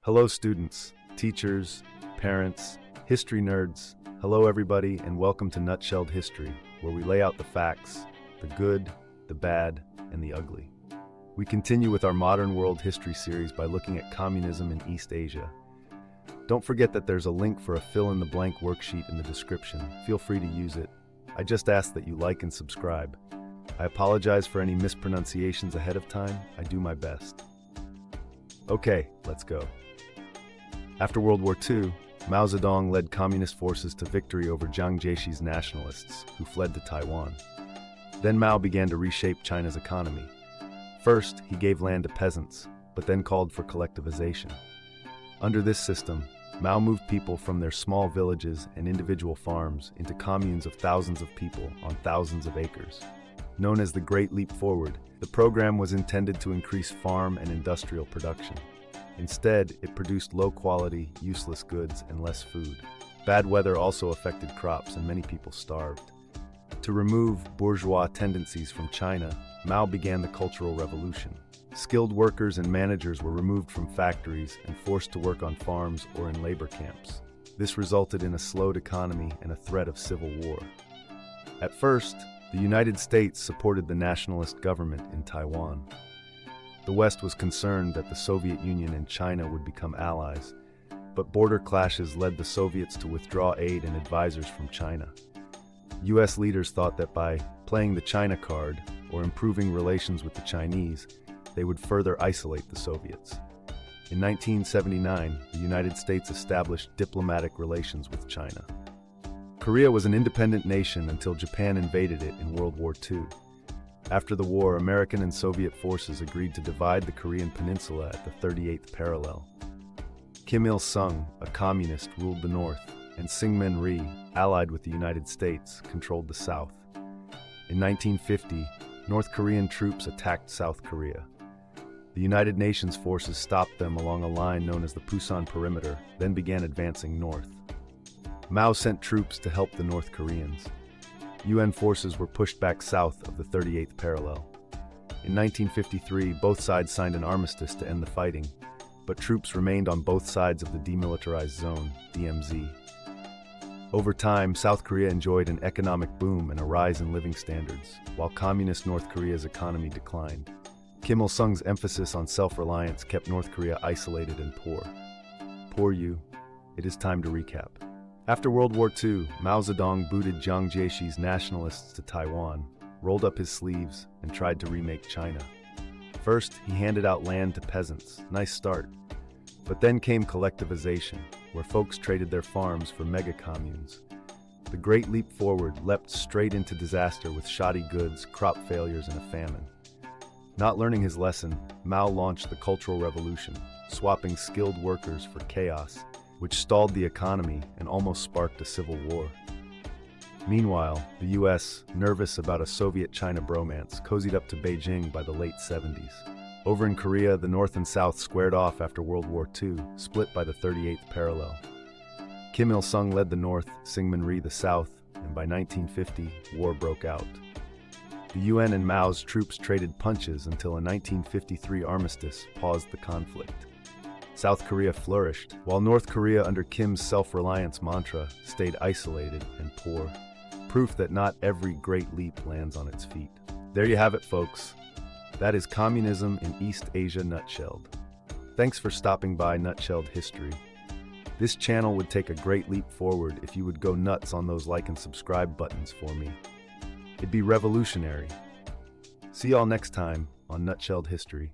Hello students, teachers, parents, history nerds. Hello everybody and welcome to Nutshelled History, where we lay out the facts, the good, the bad, and the ugly. We continue with our modern world history series by looking at communism in East Asia. Don't forget that there's a link for a fill-in-the-blank worksheet in the description. Feel free to use it. I just ask that you like and subscribe. I apologize for any mispronunciations ahead of time. I do my best. Okay, let's go. After World War II, Mao Zedong led communist forces to victory over Jiang Zeishi's nationalists, who fled to Taiwan. Then Mao began to reshape China's economy. First, he gave land to peasants, but then called for collectivization. Under this system, Mao moved people from their small villages and individual farms into communes of thousands of people on thousands of acres. Known as the Great Leap Forward, the program was intended to increase farm and industrial production. Instead, it produced low-quality, useless goods and less food. Bad weather also affected crops and many people starved. To remove bourgeois tendencies from China, Mao began the Cultural Revolution. Skilled workers and managers were removed from factories and forced to work on farms or in labor camps. This resulted in a slowed economy and a threat of civil war. At first, the United States supported the nationalist government in Taiwan. The West was concerned that the Soviet Union and China would become allies, but border clashes led the Soviets to withdraw aid and advisors from China. U.S. leaders thought that by playing the China card or improving relations with the Chinese, they would further isolate the Soviets. In 1979, the United States established diplomatic relations with China. Korea was an independent nation until Japan invaded it in World War II. After the war, American and Soviet forces agreed to divide the Korean peninsula at the 38th parallel. Kim Il-sung, a communist, ruled the north, and Syngman Rhee, allied with the United States, controlled the south. In 1950, North Korean troops attacked South Korea. The United Nations forces stopped them along a line known as the Pusan Perimeter, then began advancing north. Mao sent troops to help the North Koreans. UN forces were pushed back south of the 38th parallel. In 1953, both sides signed an armistice to end the fighting, but troops remained on both sides of the Demilitarized Zone, DMZ. Over time, South Korea enjoyed an economic boom and a rise in living standards, while communist North Korea's economy declined. Kim Il-sung's emphasis on self-reliance kept North Korea isolated and poor. Poor you. It is time to recap. After World War II, Mao Zedong booted Jiang Zeishi's nationalists to Taiwan, rolled up his sleeves, and tried to remake China. First, he handed out land to peasants. Nice start. But then came collectivization, where folks traded their farms for mega-communes. The Great Leap Forward leapt straight into disaster with shoddy goods, crop failures, and a famine. Not learning his lesson, Mao launched the Cultural Revolution, swapping skilled workers for chaos, which stalled the economy and almost sparked a civil war. Meanwhile, the US, nervous about a Soviet-China bromance, cozied up to Beijing by the late 70s. Over in Korea, the North and South squared off after World War II, split by the 38th parallel. Kim Il-sung led the North, Syngman Rhee the South, and by 1950, war broke out. The UN and Mao's troops traded punches until a 1953 armistice paused the conflict. South Korea flourished, while North Korea under Kim's self-reliance mantra stayed isolated and poor. Proof that not every great leap lands on its feet. There you have it, folks. That is communism in East Asia nutshelled. Thanks for stopping by Nutshelled History. This channel would take a great leap forward if you would go nuts on those like and subscribe buttons for me. It'd be revolutionary. See y'all next time on Nutshelled History.